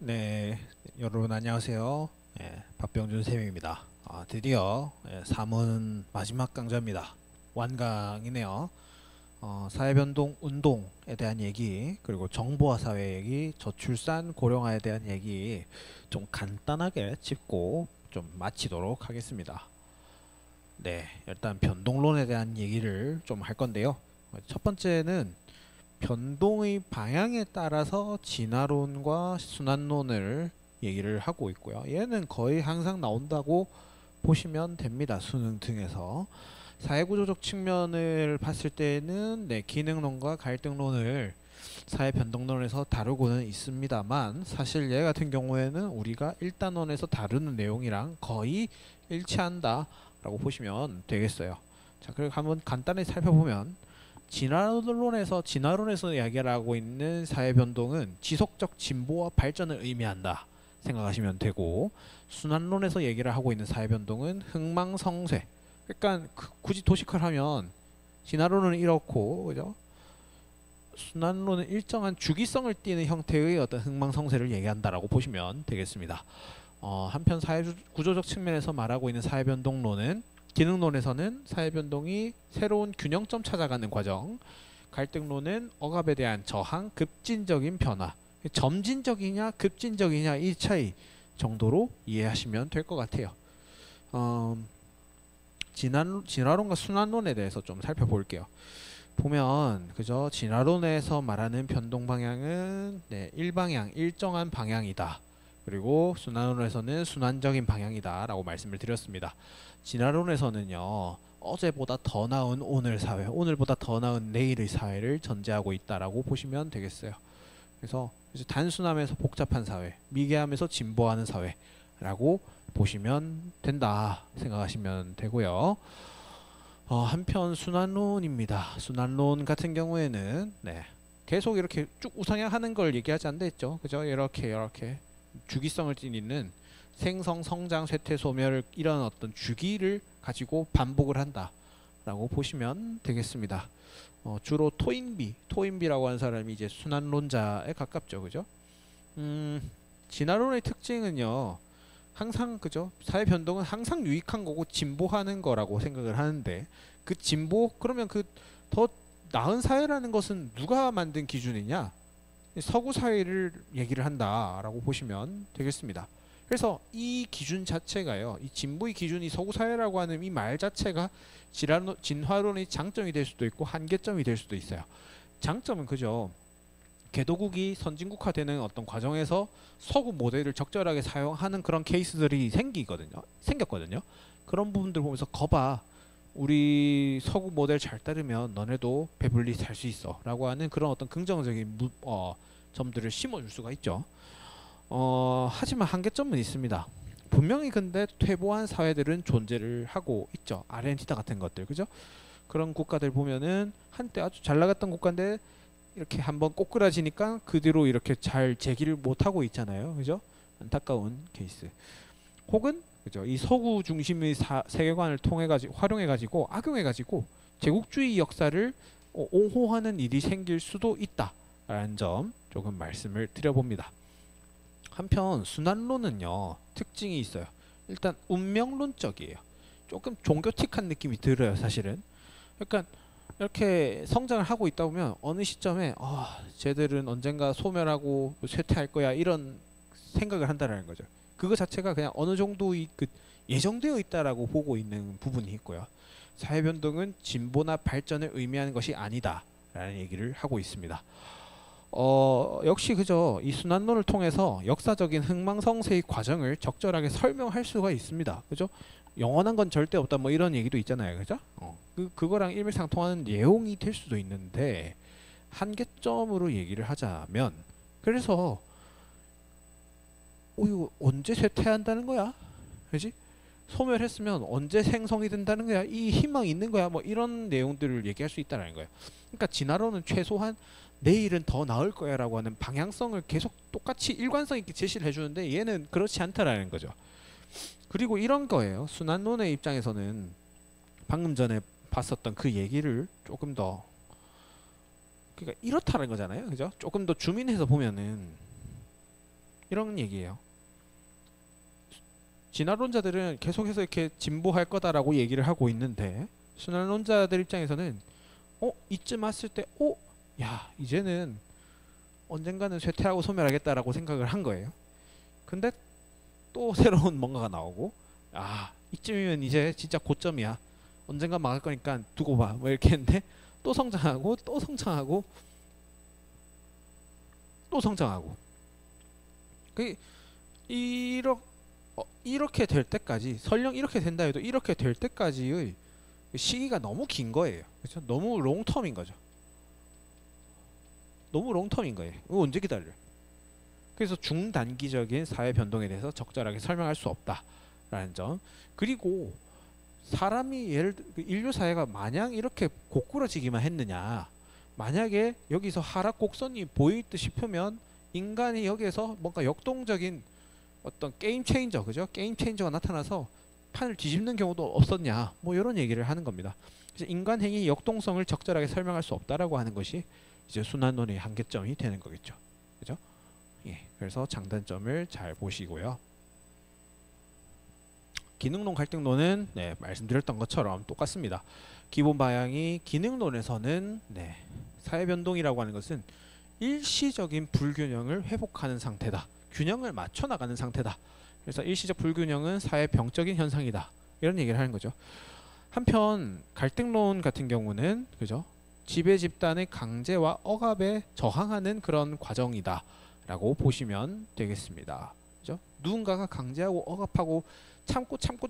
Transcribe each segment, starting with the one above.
네, 여러분 안녕하세요. 박병준 쌤입니다. 드디어 삼은 마지막 강좌입니다. 완강이네요. 사회변동 운동에 대한 얘기, 그리고 정보화 사회 얘기, 저출산 고령화에 대한 얘기 좀 간단하게 짚고 좀 마치도록 하겠습니다. 네, 일단 변동론에 대한 얘기를 좀 할 건데요. 첫 번째는 변동의 방향에 따라서 진화론과 순환론을 얘기를 하고 있고요. 얘는 거의 항상 나온다고 보시면 됩니다. 수능 등에서. 사회구조적 측면을 봤을 때는 기능론과 갈등론을 사회변동론에서 다루고는 있습니다만, 사실 얘 같은 경우에는 우리가 1단원에서 다루는 내용이랑 거의 일치한다 라고 보시면 되겠어요. 자, 그리고 한번 간단히 살펴보면, 진화론에서 이야기를 하고 있는 사회변동은 지속적 진보와 발전을 의미한다 생각하시면 되고, 순환론에서 얘기를 하고 있는 사회변동은 흥망성쇠. 그러니까 굳이 도식화를 하면 진화론은 이렇고, 그죠? 순환론은 일정한 주기성을 띠는 형태의 어떤 흥망성쇠를 얘기한다라고 보시면 되겠습니다. 한편 사회구조적 측면에서 말하고 있는 사회변동론은, 기능론에서는 사회변동이 새로운 균형점 찾아가는 과정, 갈등론은 억압에 대한 저항, 급진적인 변화, 점진적이냐 급진적이냐 이 차이 정도로 이해하시면 될 것 같아요. 진화론과 순환론에 대해서 좀 살펴볼게요. 보면 그죠, 진화론에서 말하는 변동 방향은 일방향, 일정한 방향이다. 그리고 순환론에서는 순환적인 방향이다 라고 말씀을 드렸습니다. 진화론에서는요, 어제보다 더 나은 오늘 사회, 오늘보다 더 나은 내일의 사회를 전제하고 있다라고 보시면 되겠어요. 그래서 단순함에서 복잡한 사회, 미개함에서 진보하는 사회라고 보시면 된다 생각하시면 되고요. 한편 순환론입니다. 순환론 같은 경우에는 계속 이렇게 쭉 우상향하는 걸 얘기하지 않다 했죠. 그죠? 이렇게 주기성을 띠는 생성, 성장, 쇠퇴, 소멸, 이런 어떤 주기를 가지고 반복을 한다라고 보시면 되겠습니다. 주로 토인비라고 하는 사람이 이제 순환론자에 가깝죠, 그죠? 진화론의 특징은요, 항상 그죠? 사회 변동은 항상 유익한 거고 진보하는 거라고 생각을 하는데, 그 진보, 그러면 그 더 나은 사회라는 것은 누가 만든 기준이냐? 서구 사회를 얘기를 한다라고 보시면 되겠습니다. 그래서 이 기준 자체가요, 이 진보의 기준이 서구 사회라고 하는 이 말 자체가 진화론의 장점이 될 수도 있고 한계점이 될 수도 있어요. 장점은 그죠, 개도국이 선진국화되는 어떤 과정에서 서구 모델을 적절하게 사용하는 그런 케이스들이 생겼거든요. 그런 부분들 보면서 거봐, 우리 서구 모델 잘 따르면 너네도 배불리 살 수 있어 라고 하는 그런 어떤 긍정적인 점들을 심어줄 수가 있죠. 하지만 한계점은 있습니다. 분명히 근데 퇴보한 사회들은 존재를 하고 있죠. 아르헨티나 같은 것들, 그죠? 그런 국가들 보면은 한때 아주 잘 나갔던 국가인데 이렇게 한번 꼬꾸라지니까 그 뒤로 이렇게 잘 재기를 못하고 있잖아요, 그죠? 안타까운 케이스. 혹은 그죠, 이 서구 중심의 세계관을 활용해가지고 악용해가지고 제국주의 역사를 옹호하는 일이 생길 수도 있다라는 점 조금 말씀을 드려봅니다. 한편 순환론은요, 특징이 있어요. 일단 운명론적이에요. 조금 종교틱한 느낌이 들어요, 사실은. 그러니까 이렇게 성장을 하고 있다 보면 어느 시점에 쟤들은 언젠가 소멸하고 쇠퇴할 거야, 이런 생각을 한다라는 거죠. 그거 자체가 그냥 어느 정도의 예정되어 있다라고 보고 있는 부분이 있고요. 사회변동은 진보나 발전을 의미하는 것이 아니다라는 얘기를 하고 있습니다. 역시 그죠, 이 순환론을 통해서 역사적인 흥망성쇠의 과정을 적절하게 설명할 수가 있습니다. 그죠? 영원한 건 절대 없다, 뭐 이런 얘기도 있잖아요, 그죠? 그거랑 일맥상통하는 내용이 될 수도 있는데, 한계점으로 얘기를 하자면, 그래서 이거 언제 쇠퇴한다는 거야? 그지? 소멸했으면 언제 생성이 된다는 거야? 이 희망이 있는 거야? 뭐 이런 내용들을 얘기할 수 있다는 거예요. 그러니까 진화론은 최소한 내일은 더 나을 거야라고 하는 방향성을 계속 똑같이 일관성 있게 제시를 해주는데, 얘는 그렇지 않다라는 거죠. 그리고 이런 거예요. 순환론의 입장에서는 방금 전에 봤었던 그 얘기를 조금 더, 그러니까 이렇다는 거잖아요, 그죠? 조금 더 주민해서 보면은 이런 얘기예요. 진화론자들은 계속해서 이렇게 진보할 거다라고 얘기를 하고 있는데 순환론자들 입장에서는 이쯤 왔을 때 야 이제는 언젠가는 쇠퇴하고 소멸하겠다라고 생각을 한 거예요. 근데 또 새로운 뭔가가 나오고 이쯤이면 이제 진짜 고점이야. 언젠가 망할 거니까 두고 봐. 뭐 이렇게 했는데 또 성장하고 또 성장하고 또 성장하고 이렇게 될 때까지 설령 이렇게 된다 해도 이렇게 될 때까지의 시기가 너무 긴 거예요. 그렇죠? 너무 롱텀인 거죠. 너무 롱텀인 거예요. 이거 언제 기다려? 그래서 중단기적인 사회 변동에 대해서 적절하게 설명할 수 없다라는 점. 그리고 사람이 인류 사회가 마냥 이렇게 고꾸라지기만 했느냐? 만약에 여기서 하락 곡선이 보일 듯 싶으면 인간이 여기에서 뭔가 역동적인 어떤 게임 체인저, 그죠? 게임 체인저가 나타나서 판을 뒤집는 경우도 없었냐? 뭐 이런 얘기를 하는 겁니다. 그래서 인간 행위 역동성을 적절하게 설명할 수 없다라고 하는 것이 이제 순환론의 한계점이 되는 거겠죠. 그죠? 예. 그래서 장단점을 잘 보시고요. 기능론 갈등론은 말씀드렸던 것처럼 똑같습니다. 기본 방향이 기능론에서는 사회변동이라고 하는 것은 일시적인 불균형을 회복하는 상태다. 균형을 맞춰 나가는 상태다. 그래서 일시적 불균형은 사회병적인 현상이다. 이런 얘기를 하는 거죠. 한편 갈등론 같은 경우는 그죠? 지배 집단의 강제와 억압에 저항하는 그런 과정이다 라고 보시면 되겠습니다. 그죠? 누군가가 강제하고 억압하고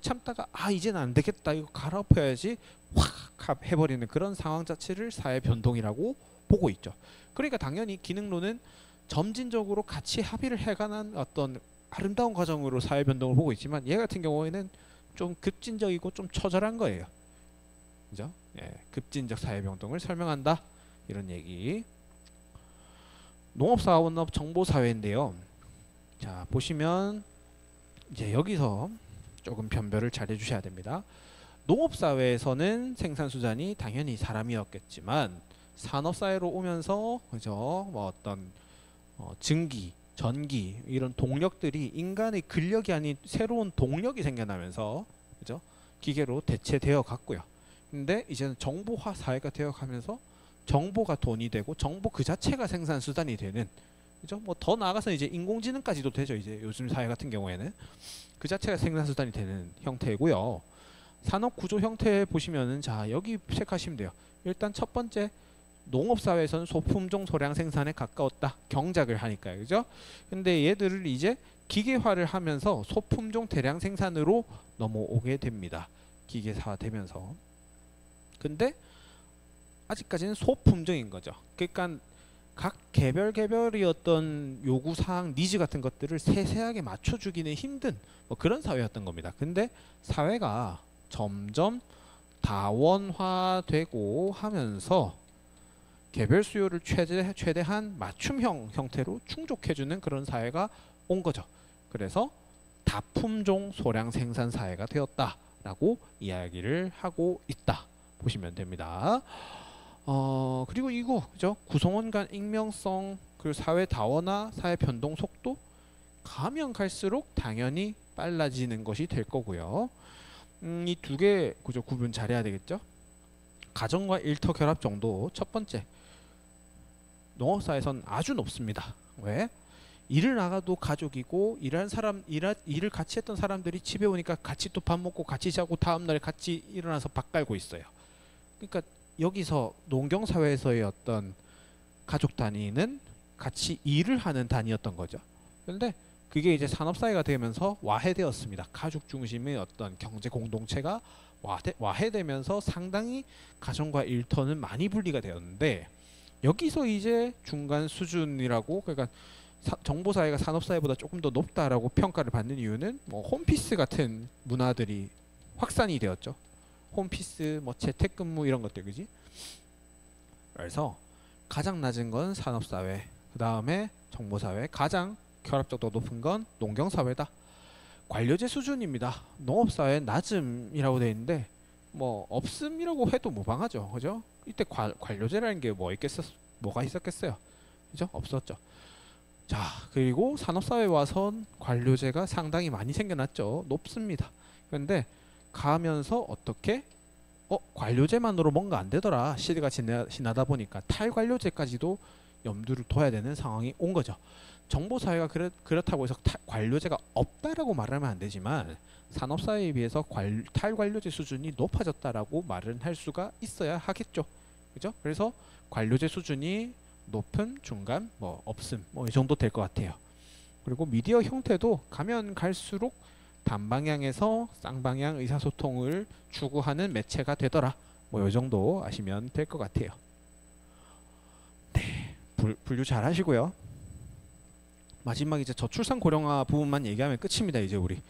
참다가 이제는 안 되겠다, 이거 갈아엎어야지 확 해버리는 그런 상황 자체를 사회변동이라고 보고 있죠. 그러니까 당연히 기능론은 점진적으로 같이 합의를 해가는 어떤 아름다운 과정으로 사회변동을 보고 있지만 얘 같은 경우에는 좀 급진적이고 좀 처절한 거예요. 그죠? 급진적 사회변동을 설명한다, 이런 얘기. 농업사원업 정보사회인데요. 자, 보시면 이제 여기서 조금 변별을 잘 해주셔야 됩니다. 농업사회에서는 생산수단이 당연히 사람이었겠지만 산업사회로 오면서 그죠? 뭐 어떤 증기, 전기 이런 동력들이 인간의 근력이 아닌 새로운 동력이 생겨나면서 그죠? 기계로 대체되어 갔고요. 근데 이제는 정보화 사회가 되어 가면서 정보가 돈이 되고 정보 그 자체가 생산 수단이 되는, 그죠? 뭐 더 나아가서 이제 인공지능까지도 되죠. 이제 요즘 사회 같은 경우에는 그 자체가 생산 수단이 되는 형태고요. 산업 구조 형태 보시면은 자, 여기 체크하시면 돼요. 일단 첫 번째, 농업 사회에서는 소품종 소량 생산에 가까웠다. 경작을 하니까요. 그죠? 근데 얘들을 이제 기계화를 하면서 소품종 대량 생산으로 넘어오게 됩니다. 기계화 되면서. 근데 아직까지는 소품종인 거죠. 그러니까 각 개별의 어떤 요구 사항, 니즈 같은 것들을 세세하게 맞춰주기는 힘든 뭐 그런 사회였던 겁니다. 근데 사회가 점점 다원화되고 하면서 개별 수요를 최대한 맞춤형 형태로 충족해주는 그런 사회가 온 거죠. 그래서 다품종 소량 생산 사회가 되었다라고 이야기를 하고 있다 보시면 됩니다. 그리고 이거 그죠? 구성원 간 익명성, 그리고 사회 다원화, 사회 변동 속도 가면 갈수록 당연히 빨라지는 것이 될 거고요. 이 두 개 그죠? 구분 잘해야 되겠죠? 가정과 일터 결합 정도 첫 번째, 농업사에선 아주 높습니다. 왜? 일을 나가도 가족이고 일을 같이 했던 사람들이 집에 오니까 같이 또 밥 먹고 같이 자고 다음날에 같이 일어나서 밥 갈고 있어요. 그러니까 여기서 농경사회에서의 어떤 가족 단위는 같이 일을 하는 단위였던 거죠. 그런데 그게 이제 산업사회가 되면서 와해되었습니다. 가족 중심의 어떤 경제 공동체가 와해되면서 상당히 가정과 일터는 많이 분리가 되었는데, 여기서 이제 중간 수준이라고, 그러니까 정보사회가 산업사회보다 조금 더 높다라고 평가를 받는 이유는 뭐 홈피스 같은 문화들이 확산이 되었죠. 홈피스, 뭐 재택근무 이런 것들, 그지? 그래서 가장 낮은 건 산업사회, 그 다음에 정보사회, 가장 결합적도 높은 건 농경사회다. 관료제 수준입니다. 농업사회 낮음이라고 되어 있는데 뭐 없음이라고 해도 무방하죠. 그죠? 이때 관료제라는 게 뭐가 있었겠어요? 그죠? 없었죠. 자, 그리고 산업사회에 와선 관료제가 상당히 많이 생겨났죠. 높습니다. 그런데 가면서 어떻게 관료제만으로 뭔가 안 되더라. 시대가 지나다 보니까 탈관료제까지도 염두를 둬야 되는 상황이 온 거죠. 정보사회가 그렇다고 해서 관료제가 없다라고 말하면 안 되지만 산업사회에 비해서 탈관료제 수준이 높아졌다라고 말은 할 수가 있어야 하겠죠. 그죠? 그래서 관료제 수준이 높음, 중간, 뭐 없음, 뭐 이 정도 될 것 같아요. 그리고 미디어 형태도 가면 갈수록 단방향에서 쌍방향 의사소통을 추구하는 매체가 되더라. 뭐 이 정도 아시면 될 것 같아요. 네, 분류 잘 하시고요. 마지막 이제 저출산 고령화 부분만 얘기하면 끝입니다. 이제 우리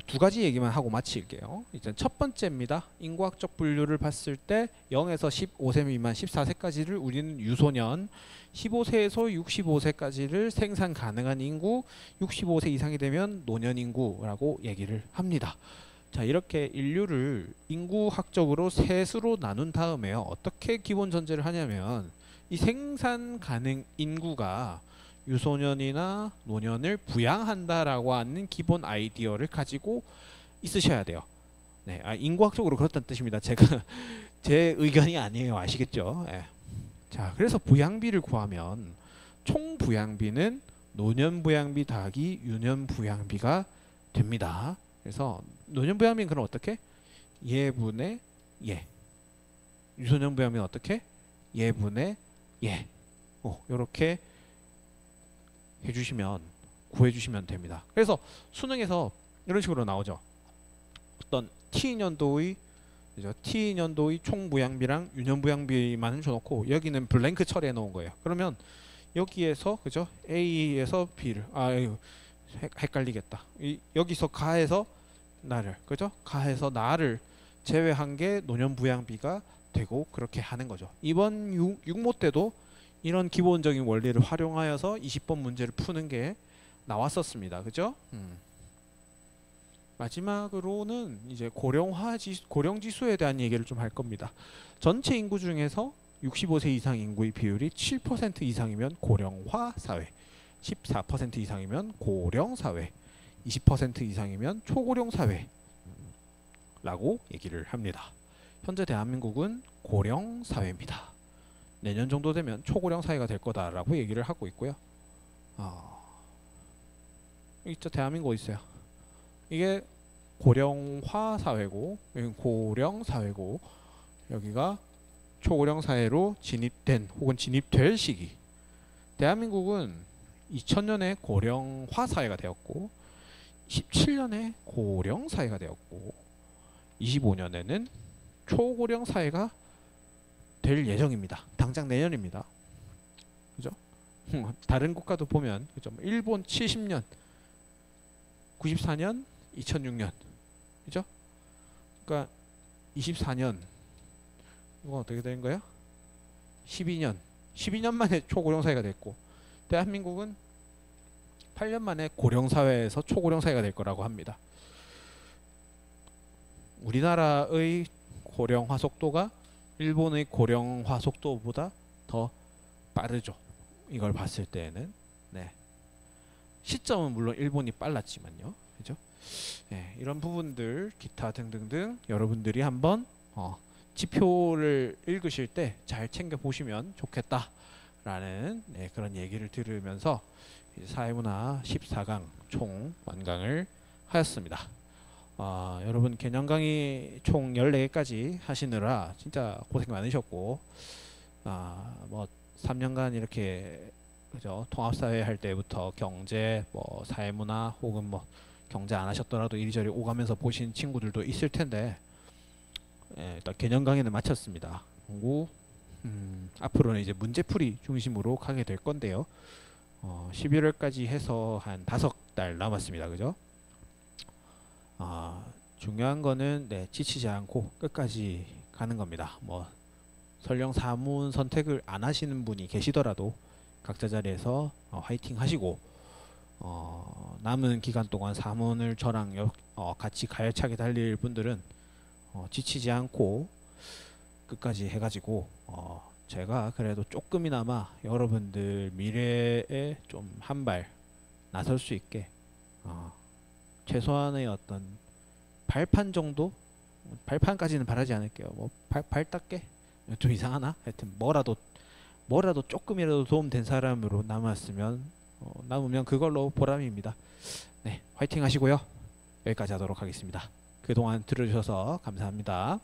두 가지 얘기만 하고 마칠게요. 이제 첫 번째입니다. 인구학적 분류를 봤을 때 0에서 15세 미만 14세까지를 우리는 유소년, 15세에서 65세까지를 생산 가능한 인구, 65세 이상이 되면 노년 인구라고 얘기를 합니다. 자, 이렇게 인류를 인구학적으로 셋으로 나눈 다음에요. 어떻게 기본 전제를 하냐면 이 생산 가능 인구가 유소년이나 노년을 부양한다라고 하는 기본 아이디어를 가지고 있으셔야 돼요. 네, 인구학적으로 그렇다는 뜻입니다. 제가 제 의견이 아니에요. 아시겠죠? 네. 자, 그래서 부양비를 구하면 총 부양비는 노년 부양비 더하기 유년 부양비가 됩니다. 그래서 노년 부양비는 그럼 어떻게? 예분의 예. 유소년 부양비는 어떻게? 예분의 예. 이렇게 해주시면 구해주시면 됩니다. 그래서 수능에서 이런 식으로 나오죠. 어떤 T년도의 총 부양비랑 유년 부양비만 줘놓고 여기는 블랭크 처리해 놓은 거예요. 그러면 여기에서 그죠? A에서 B를 헷갈리겠다. 여기서 가해서 나를 그죠? 가해서 나를 제외한 게 노년 부양비가 되고 그렇게 하는 거죠. 이번 6모 때도 이런 기본적인 원리를 활용하여서 20번 문제를 푸는 게 나왔었습니다. 그죠? 마지막으로는 이제 고령지수에 대한 얘기를 좀 할 겁니다. 전체 인구 중에서 65세 이상 인구의 비율이 7% 이상이면 고령화 사회, 14% 이상이면 고령 사회, 20% 이상이면 초고령 사회라고 얘기를 합니다. 현재 대한민국은 고령 사회입니다. 내년 정도 되면 초고령 사회가 될 거다라고 얘기를 하고 있고요. 이쪽 대한민국 있어요. 이게 고령화 사회고 여기 고령 사회고 여기가 초고령 사회로 진입된 혹은 진입될 시기. 대한민국은 2000년에 고령화 사회가 되었고 17년에 고령 사회가 되었고 25년에는 초고령 사회가 될 예정입니다. 당장 내년입니다. 그죠? 다른 국가도 보면 그죠? 일본 70년, 94년, 2006년, 그죠? 그러니까 24년 이건 어떻게 된 거야? 12년 만에 초고령 사회가 됐고 대한민국은 8년 만에 고령 사회에서 초고령 사회가 될 거라고 합니다. 우리나라의 고령화 속도가 일본의 고령화 속도보다 더 빠르죠. 이걸 봤을 때는 네. 시점은 물론 일본이 빨랐지만요. 그죠? 네, 이런 부분들 기타 등등등 여러분들이 한번 지표를 읽으실 때 잘 챙겨 보시면 좋겠다라는 그런 얘기를 들으면서 사회문화 14강 총 완강을 하였습니다. 여러분 개념 강의 총 14개까지 하시느라 진짜 고생 많으셨고 뭐 3년간 이렇게 그죠? 통합사회 할 때부터 경제, 뭐 사회문화 혹은 뭐 경제 안 하셨더라도 이리저리 오가면서 보신 친구들도 있을 텐데 일단 개념 강의는 마쳤습니다. 그리고 앞으로는 이제 문제풀이 중심으로 가게 될 건데요. 11월까지 해서 한 5달 남았습니다. 그죠? 중요한 거는 지치지 않고 끝까지 가는 겁니다. 뭐 설령 사문 선택을 안 하시는 분이 계시더라도 각자 자리에서 화이팅 하시고 남은 기간 동안 사문을 저랑 같이 가열차게 달릴 분들은 지치지 않고 끝까지 해가지고 제가 그래도 조금이나마 여러분들 미래에 좀 한 발 나설 수 있게 최소한의 어떤 발판 정도, 발판까지는 바라지 않을게요. 뭐 발 닦게 좀 이상하나? 하여튼 뭐라도 조금이라도 도움된 사람으로 남으면 그걸로 보람입니다. 네, 화이팅 하시고요. 여기까지 하도록 하겠습니다. 그동안 들어주셔서 감사합니다.